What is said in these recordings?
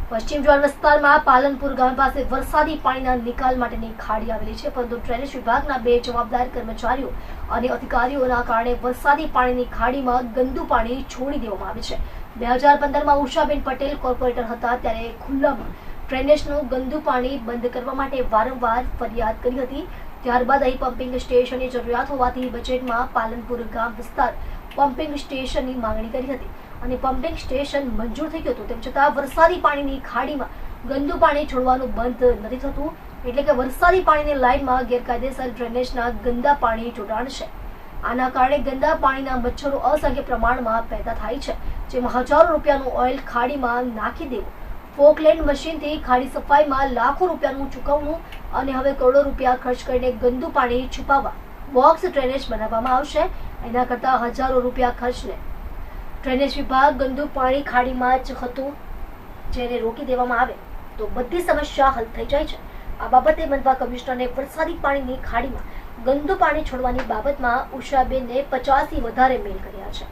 પશ્ચિમ જોન વિસ્તારમાં પાલનપુર ગામ પાસે વરસાદી પાણીના નિકાલ માટેની ખાડી આવેલી છે, પરંતુ ડ્રેનેજ વિભાગના બે જવાબદાર કર્મચારીઓ અને અધિકારીઓના કારણે વરસાદી પાણીની ખાડીમાં ગંદુ પાણી છોડી દેવામાં આવે છે। 2015માં ઉષાબેન પટેલ કોર્પોરેટર હતા ત્યારે ખુલ્લામાં ડ્રેનેજનું ગંદુ પાણી બંધ કરવા માટે વારંવાર ફરિયાદ કરી હતી। ત્યારબાદ અહીં પમ્પિંગ સ્ટેશનની જરૂરિયાત હોવાથી બજેટમાં પાલનપુર ગામ વિસ્તાર પમ્પિંગ સ્ટેશનની માંગણી કરી હતી અને પમ્પિંગ સ્ટેશન મંજૂર થઈ ગયું હતું। તેમ છતાં વરસાદી પાણીની ખાડીમાં ગંદુ પાણી છોડવાનું બંધ નથી થતું, એટલે કે વરસાદી પાણીની લાઇનમાં ગેરકાયદેસર ડ્રેનેજના ગંદા પાણી જોડાણ છે। આના કારણે ગંદા પાણીના મચ્છરો અસંખ્ય પ્રમાણમાં પેદા થાય છે, જેમાં હજારો રૂપિયાનું ઓઇલ ખાડીમાં નાખી દેવું, ફોકલેન્ડ મશીનથી ખાડી સફાઈમાં લાખો રૂપિયાનું ચૂકવવું અને હવે કરોડો રૂપિયા ખર્ચ કરીને ગંદુ પાણી છુપાવવા બોક્સ ડ્રેનેજ બનાવવામાં આવશે। એના કરતાં હજારો રૂપિયા ખર્ચને ડ્રેનેજ વિભાગ ગંદુ પાણી ખાડીમાં જ હતું, જેને રોકી દેવામાં આવે તો બધી સમસ્યા હલ થઈ જાય છે। આ બાબતે મનપા કમિશનરને વરસાદી પાણીની ખાડીમાં ગંદુ પાણી છોડવાની બાબતમાં ઉષાબેનને 50થી વધારે મેલ કર્યા છે।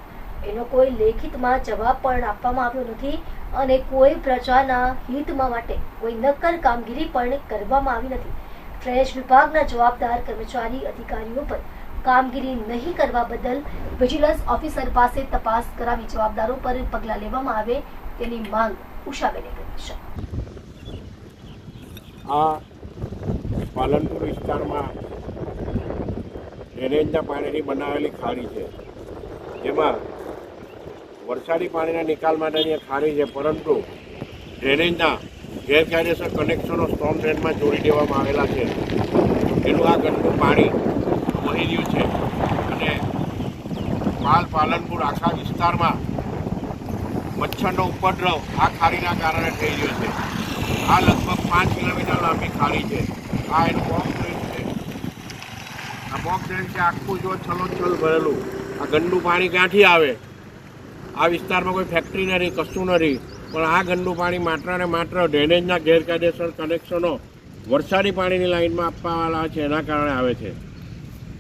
એનો કોઈ લેખિતમાં જવાબ પણ આપવામાં આવ્યો નથી અને કોઈ પ્રજાના હિતમાં માટે કોઈ નક્કર કામગીરી પણ કરવામાં આવી નથી। ડ્રેનેજ વિભાગના જવાબદાર કર્મચારી અધિકારીઓ પર કામગીરી નહીં કરવા બદલ વિજિલન્સ ઓફિસર પાસે તપાસ કરાવી જવાબદારો પર પગલાં લેવામાં આવે તેની માંગ ઉષાબેને કરી છે। આ પાલનપુર વિસ્તારમાં ડ્રેનેજના પાણીની બનાવેલી ખાડી છે, જેમાં વરસાદી પાણીના નિકાલ માટેની ખાડી છે, પરંતુ ડ્રેનેજના ગેરકાયદેસર કનેક્શનો સ્ટોર્મ ડ્રેનમાં જોડી દેવામાં આવેલા છે। એનું આ ગંદુ પાણી વહી રહ્યું છે અને પાલનપુર આખા વિસ્તારમાં મચ્છરનો ઉપદ્રવ આ ખાડીના કારણે થઈ રહ્યો છે। આ લગભગ 5 કિલોમીટર લાંબી ખાડી છે। આ એનું બોક્સ ડ્રેન છે। આ બોક્સ ડ્રેન છે, આખું જો છલોછલ ભરેલું। આ ગંદુ પાણી ક્યાંથી આવે? આ વિસ્તારમાં કોઈ ફેક્ટરી નથી, કશું નથી, પણ આ ગંદુ પાણી માત્ર ને માત્ર ડ્રેનેજના ગેરકાયદેસર કનેક્શનો વરસાદી પાણીની લાઇનમાં આપવાવાળા છે, એના કારણે આવે છે।